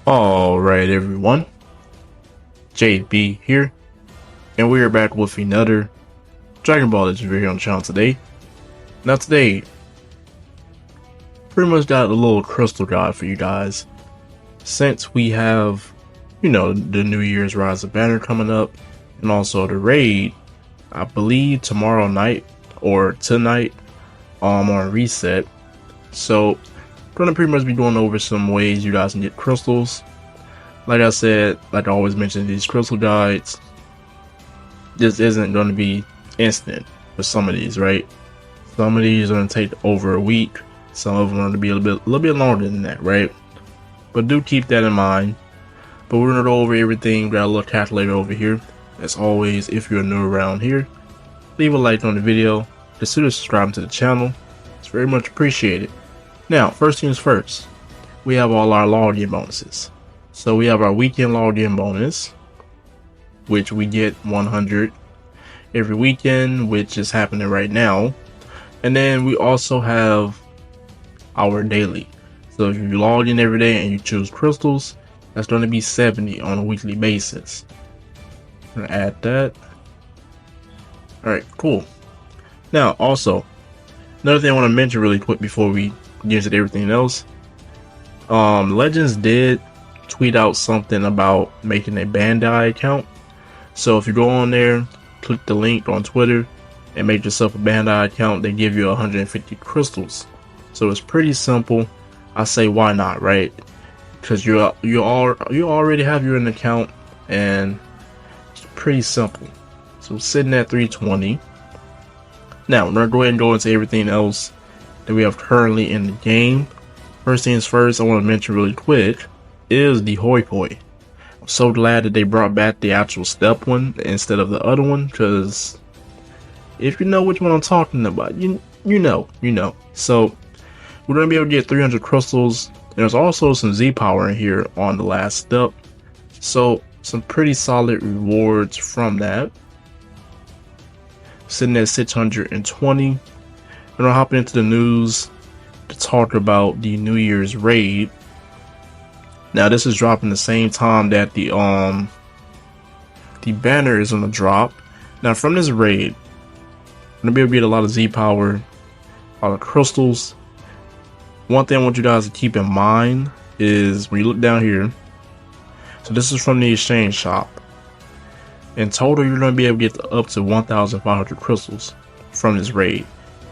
Alright everyone, JB here, and we are back with another Dragon Ball Legends video on the channel today. Now today, pretty much got a little crystal guide for you guys, since we have, you know, the New Year's Rise of Banner coming up, and also the raid, I believe tomorrow night, or tonight, on Reset. So gonna pretty much be going over some ways you guys can get crystals. Like I said, like I always mention these crystal guides, this isn't going to be instant for some of these, right? Some of these are going to take over a week, some of them are going to be a little bit longer than that, right? But do keep that in mind. But we're going to go over everything. Got a little calculator over here. As always, if you're new around here, leave a like on the video, consider subscribing to the channel, it's very much appreciated. Now, first things first, we have all our login bonuses. So we have our weekend login bonus, which we get 100 every weekend, which is happening right now. And then we also have our daily. So if you log in every day and you choose crystals, that's going to be 70 on a weekly basis. I'm gonna add that. Alright, cool. Now, also, another thing I want to mention really quick before we get into everything else. Legends did tweet out something about making a Bandai account. So if you go on there, click the link on Twitter and make yourself a Bandai account, they give you 150 crystals. So it's pretty simple. I say why not, right? Because you already have your account and it's pretty simple. So sitting at 320. Now we're gonna go ahead and go into everything else that we have currently in the game. First things first, I want to mention really quick is the Hoi Poi. I'm so glad that they brought back the actual step one instead of the other one, because if you know which one I'm talking about, you know. So we're gonna be able to get 300 crystals. There's also some Z power in here on the last step, so some pretty solid rewards from that. Sitting at 620. We're gonna hop into the news to talk about the New Year's raid. Now this is dropping the same time that the banner is gonna drop. Now from this raid, we're gonna be able to get a lot of Z power, a lot of crystals. One thing I want you guys to keep in mind is when you look down here. So this is from the exchange shop. In total, you're gonna be able to get up to 1,500 crystals from this raid.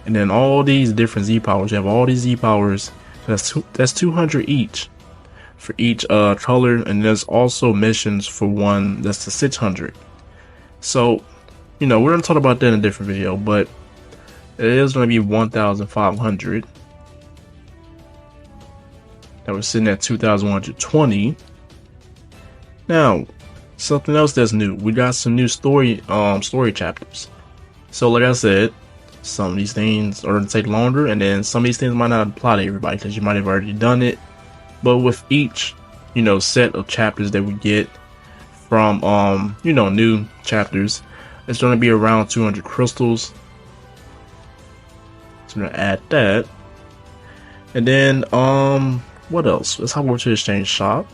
And then all these different Z powers, you have all these Z powers, that's 200 each for each color, and there's also missions for one that's the 600. So, you know, we're gonna talk about that in a different video, but it is gonna be 1,500. That was sitting at 2,120. Now, something else that's new, we got some new story chapters. So like I said, some of these things are going to take longer, and then some of these things might not apply to everybody because you might have already done it. But with each, you know, set of chapters that we get from, you know, new chapters, it's going to be around 200 crystals. So I'm going to add that. And then, what else? Let's hop over to the exchange shop.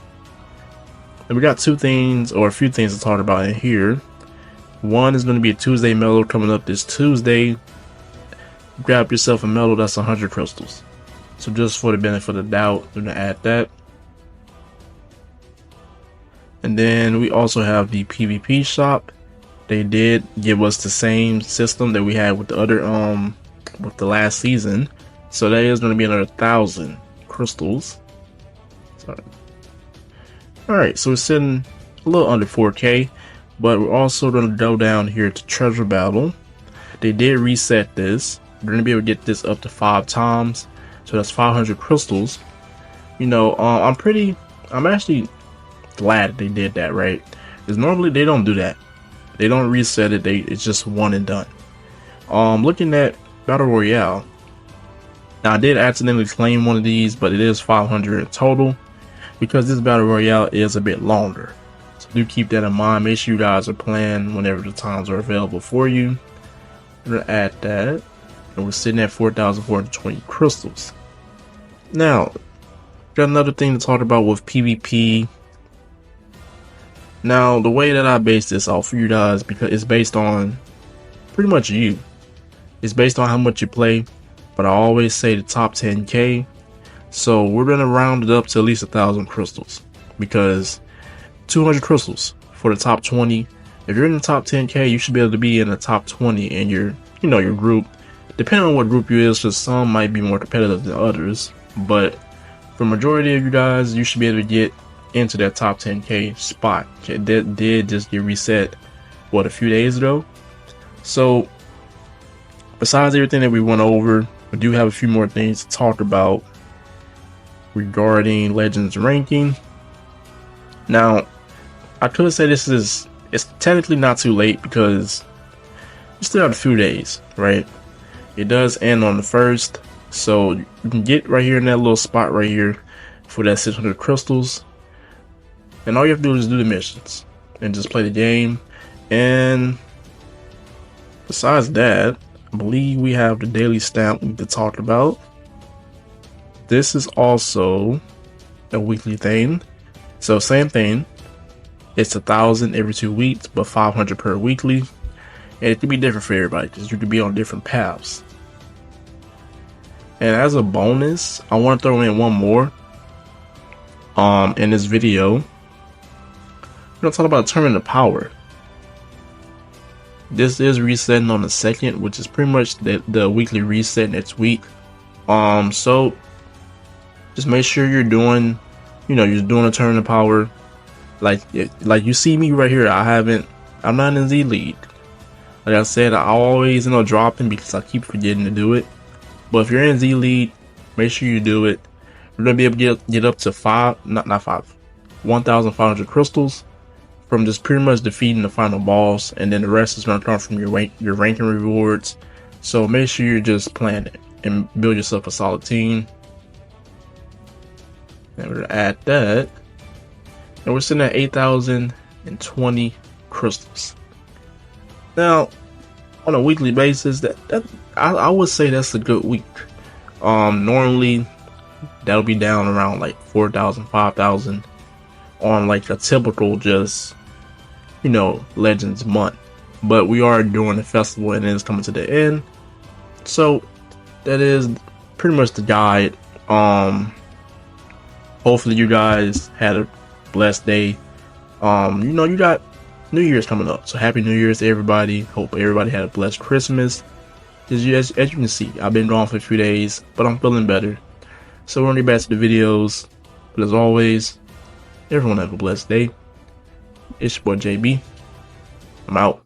And we got two things, or a few things to talk about in here. One is going to be a Tuesday medal coming up this Tuesday. Grab yourself a medal that's 100 crystals. So just for the benefit of the doubt, we're going to add that. And then we also have the PvP shop. They did give us the same system that we had with the other with the last season. So that is going to be another 1,000 crystals. Sorry. Alright, so we're sitting a little under 4K, but we're also going to go down here to Treasure Battle. They did reset this. We're going to be able to get this up to 5 times, so that's 500 crystals. You know, I'm actually glad that they did that, right? Because normally they don't do that. They don't reset it, it's just one and done. Looking at Battle Royale, now I did accidentally claim one of these, but it is 500 total. because this battle royale is a bit longer. So do keep that in mind. Make sure you guys are playing whenever the times are available for you. We're gonna add that, and we're sitting at 4,420 crystals. Now, got another thing to talk about with PvP. Now, the way that I base this off for you guys, because it's based on pretty much you. It's based on how much you play, but I always say the top 10k. So we're gonna round it up to at least 1,000 crystals, because 200 crystals for the top 20. If you're in the top 10k, you should be able to be in the top 20 in your, your group. Depending on what group you is, because some might be more competitive than others. But for majority of you guys, you should be able to get into that top 10k spot. It did just get reset, what, a few days ago. So besides everything that we went over, we do have a few more things to talk about regarding Legends ranking. Now, I could say it's technically not too late, because you still have a few days, right? It does end on the 1st, so you can get right here in that little spot right here for that 600 crystals. And all you have to do is do the missions and just play the game. And besides that, I believe we have the daily stamp we need to talk about. This is also a weekly thing. So same thing. It's 1,000 every 2 weeks, but 500 per weekly. And it can be different for everybody, because you can be on different paths. And as a bonus, I want to throw in one more. In this video, we're gonna talk about Tournament of Power. This is resetting on the 2nd, which is pretty much the weekly reset next week. So just make sure you're doing, you're doing a Tournament of Power. Like you see me right here. I'm not in Z League. Like I said, I always dropping because I keep forgetting to do it. But if you're in Z League, make sure you do it. We're gonna be able to get up to 1,500 crystals from just pretty much defeating the final boss, and then the rest is gonna come from your ranking rewards. So make sure you're just playing it and build yourself a solid team. And we're gonna add that, and we're sitting at 8,020 crystals. Now, on a weekly basis, I would say that's a good week. Normally that'll be down around like 4,000, 5,000 on like a typical just Legends month. But we are doing a festival and it's coming to the end, so that is pretty much the guide. Hopefully you guys had a blessed day. You got New Year's coming up, so happy New Year's to everybody. Hope everybody had a blessed Christmas. As you can see, I've been gone for a few days, but I'm feeling better. So we're gonna get back to the videos. But as always, everyone have a blessed day. It's your boy JB. I'm out.